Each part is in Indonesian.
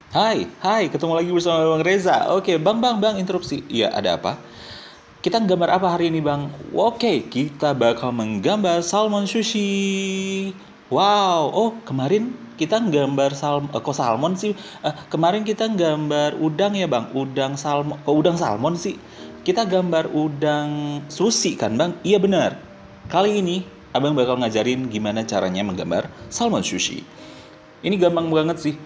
Hai, ketemu lagi bersama Bang Reza. Oke, Bang, interupsi. Iya, ada apa? Kita gambar apa hari ini, Bang? Oke, kita bakal menggambar salmon sushi. Wow, oh kemarin kita gambar kok salmon sih? Kemarin kita gambar udang ya, Bang. Udang salmon. Kok udang salmon sih? Kita gambar udang sushi kan, Bang? Iya benar. Kali ini Abang bakal ngajarin gimana caranya menggambar salmon sushi. Ini gampang banget sih.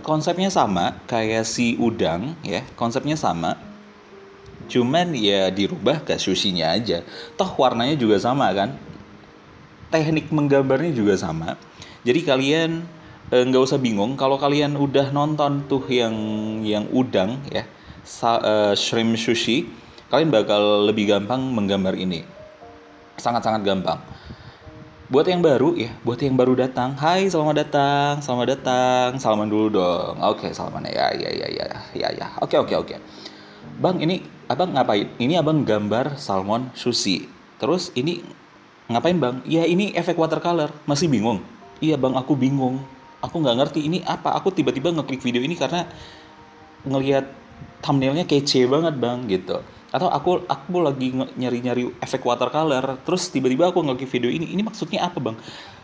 Konsepnya sama kayak si udang ya, konsepnya sama. Cuman ya dirubah ke sushinya aja. Toh warnanya juga sama kan. Teknik menggambarnya juga sama. Jadi kalian nggak usah bingung kalau kalian udah nonton tuh yang udang ya, shrimp sushi, kalian bakal lebih gampang menggambar ini. Sangat-sangat gampang. Buat yang baru datang, hai selamat datang, salaman dulu dong. Oke, salaman ya. Oke. Bang, ini abang ngapain? Ini abang gambar salmon sushi. Terus ini ngapain bang? Ya ini efek watercolor. Masih bingung? Iya bang, aku bingung. Aku nggak ngerti ini apa. Aku tiba-tiba ngeklik video ini karena ngelihat thumbnailnya kece banget bang gitu, atau aku lagi nyari-nyari efek watercolor terus tiba-tiba aku ngeklik video ini maksudnya apa bang,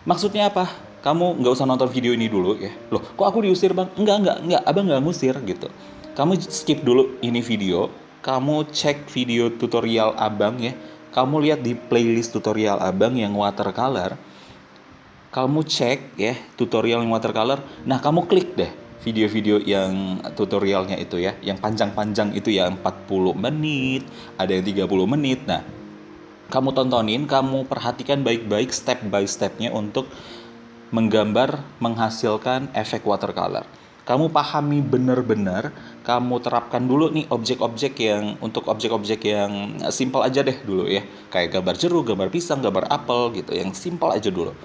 maksudnya apa, kamu nggak usah nonton video ini dulu ya. Loh kok aku diusir bang? Enggak, abang nggak ngusir gitu. Kamu skip dulu ini video, kamu cek video tutorial abang ya, kamu lihat di playlist tutorial abang yang watercolor, kamu cek ya tutorial yang watercolor. Nah, kamu klik deh video-video yang tutorialnya itu ya, yang panjang-panjang itu ya, 40 menit, ada yang 30 menit. Nah, kamu tontonin, kamu perhatikan baik-baik step by stepnya untuk menggambar menghasilkan efek watercolor. Kamu pahami benar-benar, kamu terapkan dulu nih objek-objek yang simple aja deh dulu ya. Kayak gambar jeruk, gambar pisang, gambar apel gitu, yang simple aja dulu.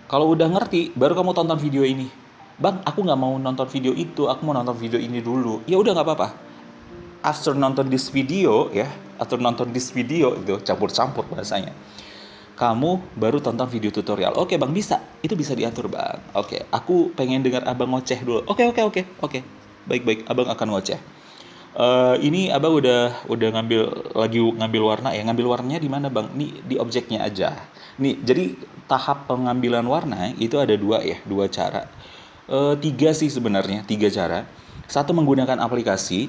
Kalau udah ngerti, baru kamu tonton video ini. Bang, aku nggak mau nonton video itu, aku mau nonton video ini dulu. Ya udah nggak apa-apa. After nonton this video itu campur-campur bahasanya. Kamu baru tonton video tutorial. Oke bang, bisa. Itu bisa diatur bang. Oke, aku pengen dengar abang ngoceh dulu. Oke. Baik-baik, abang akan ngoceh. Ini abang udah ngambil warna ya. Ngambil warnanya di mana bang? Nih di objeknya aja. Nih, jadi tahap pengambilan warna itu ada dua cara. Tiga sih sebenarnya, tiga cara. Satu menggunakan aplikasi,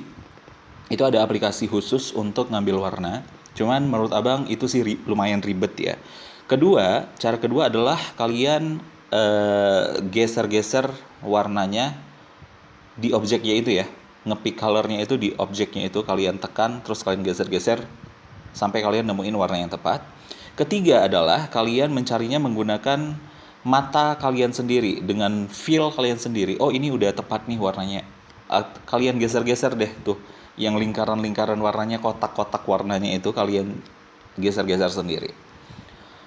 itu ada aplikasi khusus untuk ngambil warna. Cuman menurut abang itu sih lumayan ribet ya. Cara kedua adalah kalian geser-geser warnanya di objeknya itu ya. Ngepick colornya itu di objeknya itu, kalian tekan terus kalian geser-geser sampai kalian nemuin warna yang tepat. Ketiga adalah kalian mencarinya menggunakan mata kalian sendiri, dengan feel kalian sendiri. Oh, ini udah tepat nih warnanya. Kalian geser-geser deh tuh. Yang lingkaran-lingkaran warnanya, kotak-kotak warnanya itu kalian geser-geser sendiri.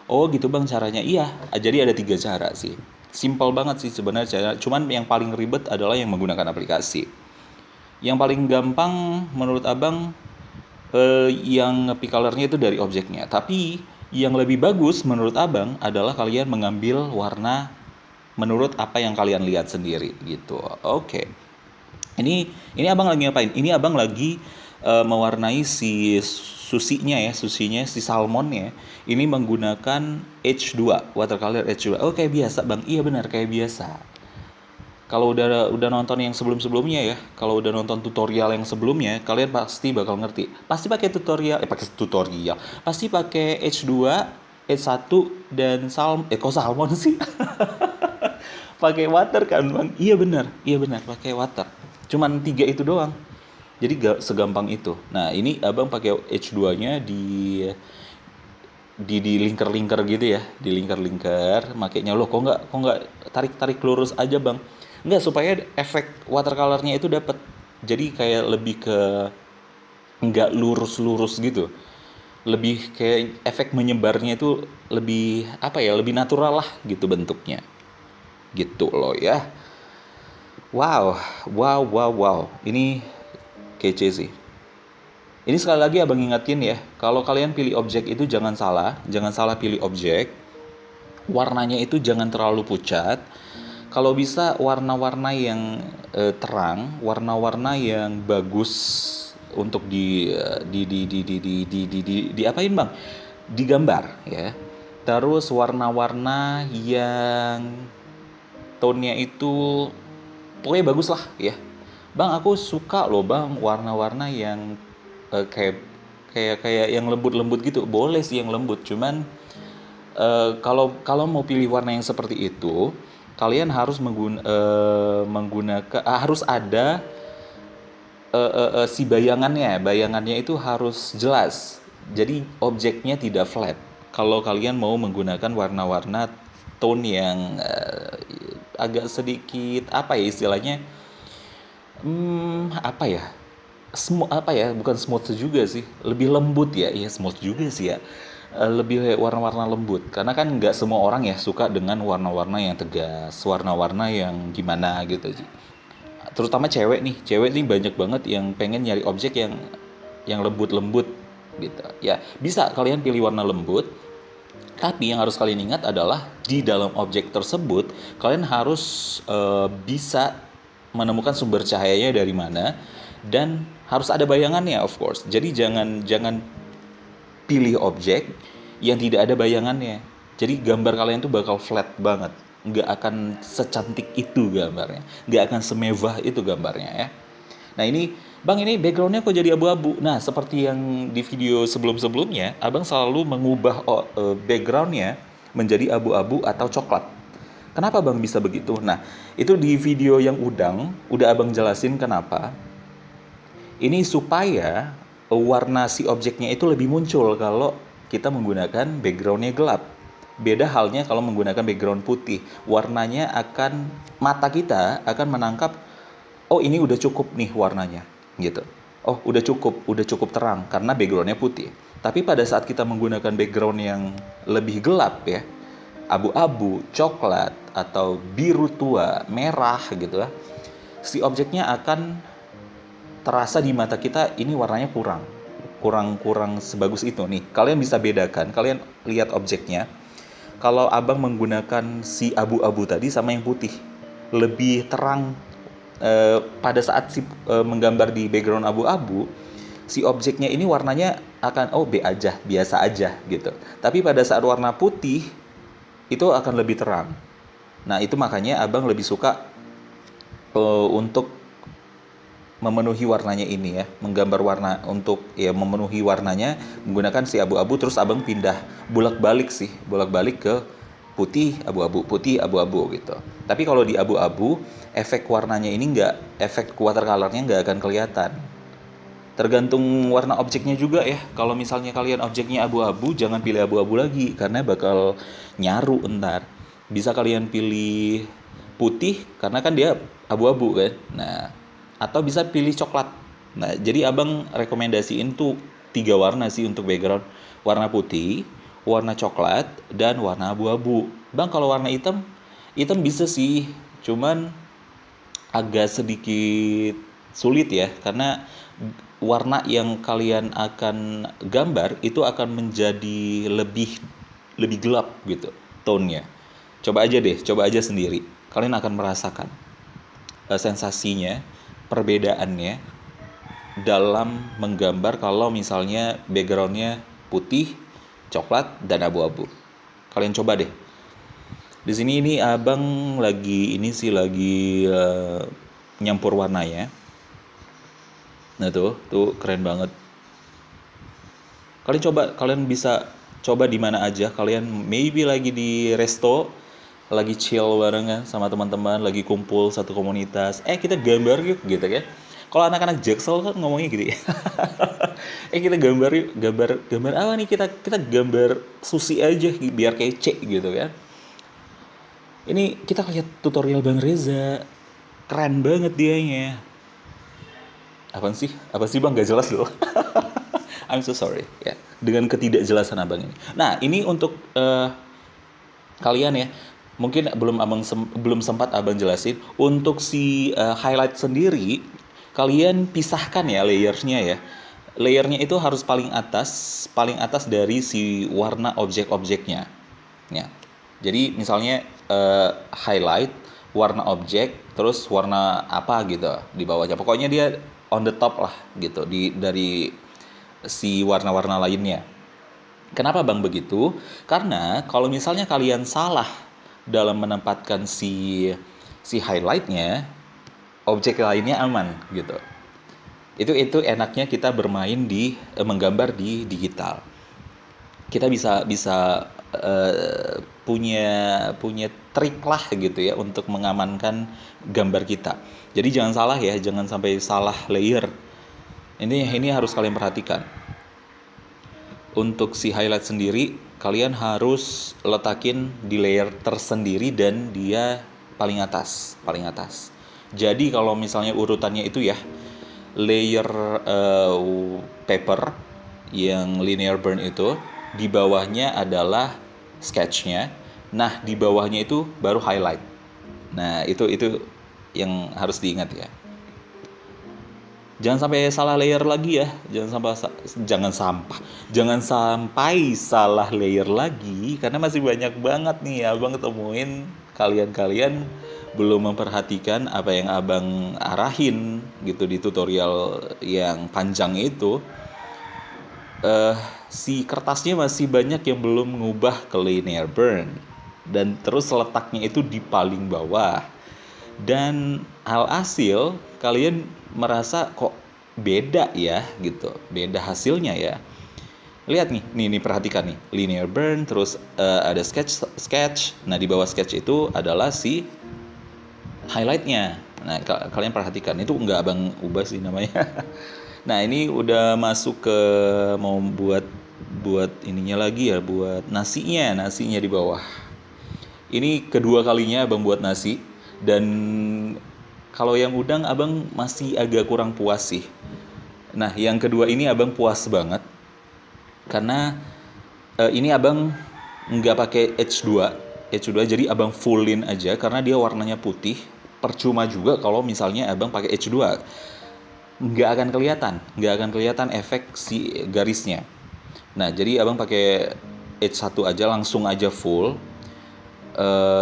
Oh gitu bang caranya. Iya, jadi ada tiga cara sih. Simple banget sih sebenarnya. Cuman yang paling ribet adalah yang menggunakan aplikasi. Yang paling gampang menurut abang yang nge-pick colornya itu dari objeknya. Tapi yang lebih bagus menurut abang adalah kalian mengambil warna menurut apa yang kalian lihat sendiri gitu. Oke. Ini abang lagi ngapain? Ini abang lagi mewarnai si susinya si salmonnya. Ini menggunakan H2, watercolor H2. Oh kayak biasa bang. Iya benar kayak biasa. Kalau udah nonton yang sebelum-sebelumnya ya, kalau udah nonton tutorial yang sebelumnya, kalian pasti bakal ngerti. Pasti pakai tutorial. Pasti pakai H2, H1 dan kok salmon sih? Pakai water kan, Bang? Iya benar, pakai water. Cuman tiga itu doang. Jadi gak segampang itu. Nah, ini Abang pakai H2-nya di lingkar-lingkar gitu ya, di lingkar-lingkar. Makanya loh kok nggak tarik-tarik lurus aja bang? Nggak, supaya efek watercolornya itu dapat. Jadi kayak lebih ke nggak lurus-lurus gitu, lebih kayak efek menyebarnya itu lebih apa ya, lebih natural lah gitu bentuknya, gitu loh ya. Wow, ini kece sih. Ini sekali lagi abang ingetin ya, kalau kalian pilih objek itu jangan salah pilih objek. Warnanya itu jangan terlalu pucat. Kalau bisa warna-warna yang terang, warna-warna yang bagus untuk diapain bang? Digambar ya. Terus warna-warna yang tone-nya itu pokoknya bagus lah ya. Bang, aku suka loh bang warna-warna yang kayak kayak kayak yang lembut-lembut gitu. Boleh sih yang lembut, cuman kalau kalau mau pilih warna yang seperti itu, kalian harus menggunakan harus ada si bayangannya itu harus jelas. Jadi objeknya tidak flat. Kalau kalian mau menggunakan warna-warna tone yang agak sedikit apa ya istilahnya, apa ya? Smooth apa ya? Bukan smooth juga sih, lebih lembut ya. Iya smooth juga sih ya. Lebih warna-warna lembut. Karena kan nggak semua orang ya suka dengan warna-warna yang tegas, warna-warna yang gimana gitu. Terutama cewek nih banyak banget yang pengen nyari objek yang lembut-lembut gitu ya. Bisa kalian pilih warna lembut, tapi yang harus kalian ingat adalah di dalam objek tersebut kalian harus bisa menemukan sumber cahayanya dari mana, dan harus ada bayangannya of course. Jadi jangan jangan pilih objek yang tidak ada bayangannya. Jadi gambar kalian tuh bakal flat banget, nggak akan secantik itu gambarnya, nggak akan semewah itu gambarnya ya. Nah ini, bang ini backgroundnya kok jadi abu-abu. Nah seperti yang di video sebelum-sebelumnya, abang selalu mengubah backgroundnya menjadi abu-abu atau coklat. Kenapa bang bisa begitu? Nah itu di video yang udah abang jelasin kenapa. Ini supaya warna si objeknya itu lebih muncul kalau kita menggunakan backgroundnya gelap. Beda halnya kalau menggunakan background putih. Warnanya akan, mata kita akan menangkap, oh ini udah cukup nih warnanya, gitu. Oh udah cukup terang karena backgroundnya putih. Tapi pada saat kita menggunakan background yang lebih gelap ya, abu-abu, coklat, atau biru tua, merah gitu ya, si objeknya akan terasa di mata kita ini warnanya kurang sebagus itu nih. Kalian bisa bedakan, kalian lihat objeknya. Kalau abang menggunakan si abu-abu tadi sama yang putih, lebih terang pada saat menggambar di background abu-abu, si objeknya ini warnanya akan B aja, biasa aja gitu. Tapi pada saat warna putih itu akan lebih terang. Nah itu makanya abang lebih suka untuk memenuhi warnanya ini ya, menggambar warna untuk ya memenuhi warnanya menggunakan si abu-abu, terus abang pindah bolak-balik ke putih abu-abu gitu. Tapi kalau di abu-abu efek warnanya ini efek watercolornya nggak akan kelihatan. Tergantung warna objeknya juga ya. Kalau misalnya kalian objeknya abu-abu, jangan pilih abu-abu lagi karena bakal nyaru entar. Bisa kalian pilih putih karena kan dia abu-abu kan. Nah, atau bisa pilih coklat. Nah, jadi abang rekomendasiin tuh 3 warna sih untuk background. Warna putih, warna coklat, dan warna abu-abu. Bang, kalau warna hitam bisa sih. Cuman agak sedikit sulit ya. Karena warna yang kalian akan gambar itu akan menjadi lebih gelap gitu tone-nya. Coba aja sendiri. Kalian akan merasakan sensasinya, perbedaannya dalam menggambar kalau misalnya backgroundnya putih, coklat, dan abu-abu. Kalian coba deh. Di sini ini abang lagi nyampur warnanya. Nah tuh keren banget. Kalian bisa coba di mana aja. Kalian maybe lagi di resto, lagi chill barengan sama teman-teman, lagi kumpul satu komunitas. Kita gambar yuk gitu kan. Kalau anak-anak Jaksel kan ngomongnya gitu ya. Kita gambar yuk, gambar apa nih, kita gambar sushi aja biar kece gitu kan. Ini kita lihat tutorial Bang Reza. Keren banget dianya. Apa sih Bang, gak jelas loh. I'm so sorry ya dengan ketidakjelasan abang ini. Nah ini untuk kalian ya, mungkin belum sempat abang jelasin untuk si highlight sendiri. Kalian pisahkan ya layernya ya. Layernya itu harus paling atas dari si warna objek-objeknya. Ya. Jadi misalnya highlight warna objek, terus warna apa gitu di bawahnya. Pokoknya dia on the top lah gitu dari si warna-warna lainnya. Kenapa Bang begitu? Karena kalau misalnya kalian salah dalam menempatkan si highlightnya, objek lainnya aman gitu. Itu enaknya kita bermain menggambar di digital. Kita bisa punya trik lah gitu ya untuk mengamankan gambar kita. Jadi jangan salah ya, jangan sampai salah layer. Ini harus kalian perhatikan. Untuk si highlight sendiri, kalian harus letakin di layer tersendiri dan dia paling atas. Jadi kalau misalnya urutannya itu ya, layer paper yang linear burn itu, di bawahnya adalah sketchnya. Nah, di bawahnya itu baru highlight. Nah, itu yang harus diingat ya. Jangan sampai salah layer lagi ya. Jangan sampai salah layer lagi karena masih banyak banget nih Abang ketemuin kalian belum memperhatikan apa yang Abang arahin gitu di tutorial yang panjang itu. Si kertasnya masih banyak yang belum ngubah ke linear burn dan terus letaknya itu di paling bawah. Dan alhasil kalian merasa kok beda ya gitu, beda hasilnya ya. Lihat nih perhatikan nih, linear burn, terus ada sketch. Nah di bawah sketch itu adalah si highlightnya. Nah kalian perhatikan, itu nggak Abang ubah sih namanya. Nah ini udah masuk ke mau buat ininya lagi ya, buat nasinya di bawah. Ini kedua kalinya Abang buat nasi. Dan kalau yang udang Abang masih agak kurang puas sih. Nah yang kedua ini Abang puas banget. Karena ini Abang nggak pakai H2. Jadi Abang fullin aja karena dia warnanya putih. Percuma juga kalau misalnya Abang pakai H2. Nggak akan kelihatan efek si garisnya. Nah jadi Abang pakai H1 aja, langsung aja full.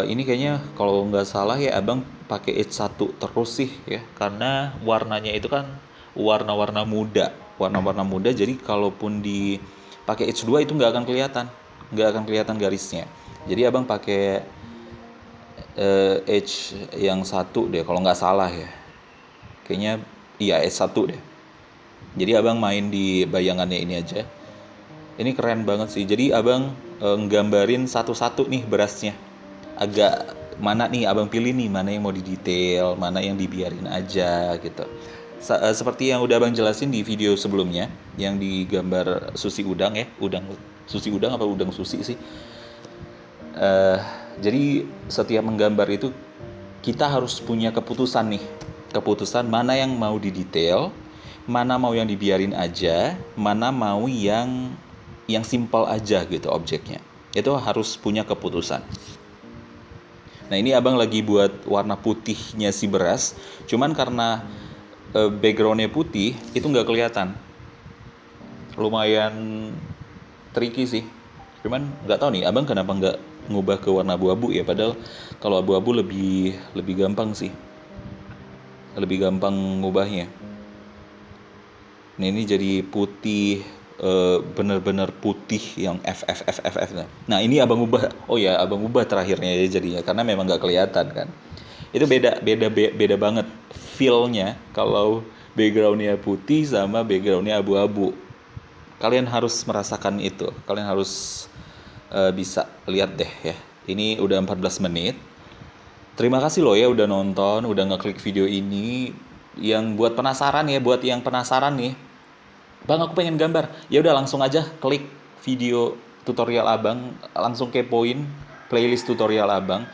Ini kayaknya kalau nggak salah ya Abang pakai H1 terus sih ya, karena warnanya itu kan warna-warna muda, jadi kalaupun dipakai H2 itu nggak akan kelihatan garisnya. Jadi Abang pakai H yang 1 deh kalau nggak salah ya, kayaknya iya H1 deh. Jadi Abang main di bayangannya ini aja. Ini keren banget sih. Jadi Abang nggambarin satu-satu nih berasnya. Agak mana nih Abang pilih nih, mana yang mau didetail, mana yang dibiarin aja gitu. Seperti yang udah Abang jelasin di video sebelumnya, yang digambar susi udang ya, susi udang apa udang susi sih. Jadi setiap menggambar itu kita harus punya keputusan mana yang mau didetail, mana mau yang dibiarin aja, mana mau yang simpel aja gitu objeknya. Itu harus punya keputusan. Nah ini Abang lagi buat warna putihnya si beras, cuman karena backgroundnya putih itu nggak kelihatan, lumayan tricky sih. Cuman nggak tahu nih Abang kenapa nggak ngubah ke warna abu-abu ya, padahal kalau abu-abu lebih gampang sih, lebih gampang ngubahnya. Nah ini jadi putih, bener-bener putih yang FF. Nah ini Abang ubah, Abang ubah terakhirnya ya jadinya, karena memang nggak kelihatan kan. Itu beda banget feel-nya kalau background-nya putih sama background-nya abu-abu. Kalian harus merasakan itu, kalian harus bisa lihat deh ya. Ini udah 14 menit. Terima kasih loh ya udah nonton, udah ngeklik video ini. Yang buat yang penasaran nih, Bang aku pengen gambar, ya udah langsung aja klik video tutorial Abang, langsung kepoin playlist tutorial Abang.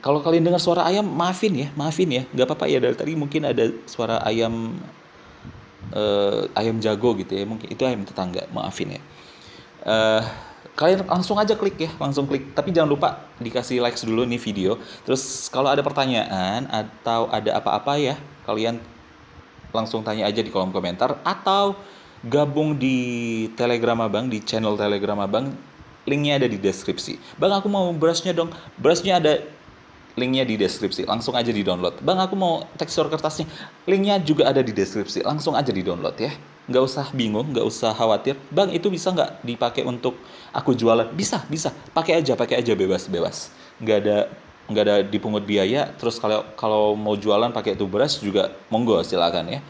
Kalau kalian dengar suara ayam, maafin ya, nggak apa-apa ya, dari tadi mungkin ada suara ayam jago gitu ya, mungkin itu ayam tetangga, maafin ya. Kalian langsung aja klik ya, tapi jangan lupa dikasih likes dulu nih video. Terus kalau ada pertanyaan atau ada apa-apa ya, kalian langsung tanya aja di kolom komentar, atau gabung di Telegram Abang, di channel Telegram Abang, linknya ada di deskripsi. Bang aku mau brushnya dong, brushnya ada linknya di deskripsi, langsung aja di download. Bang, aku mau tekstur kertasnya, linknya juga ada di deskripsi, langsung aja di download ya. Nggak usah bingung, nggak usah khawatir. Bang, itu bisa nggak dipakai untuk aku jualan? Bisa, bisa. Pakai aja bebas. Nggak ada dipungut biaya. Terus kalau kalau mau jualan pakai tubras juga monggo, silakan ya.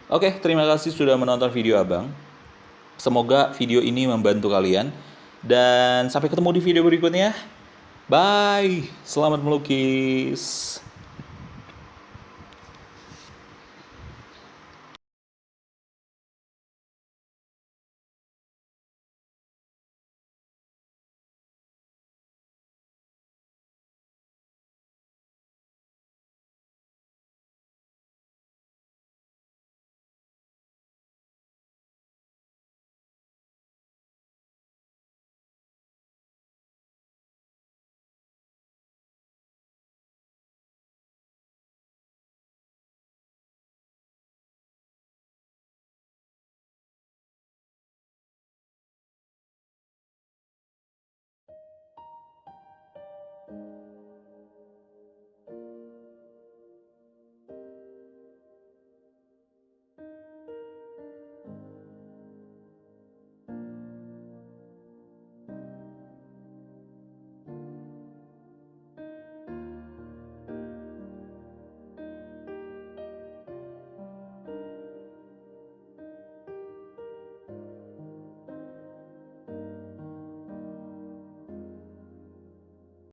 Oke, terima kasih sudah menonton video Abang. Semoga video ini membantu kalian. Dan sampai ketemu di video berikutnya. Bye, selamat melukis.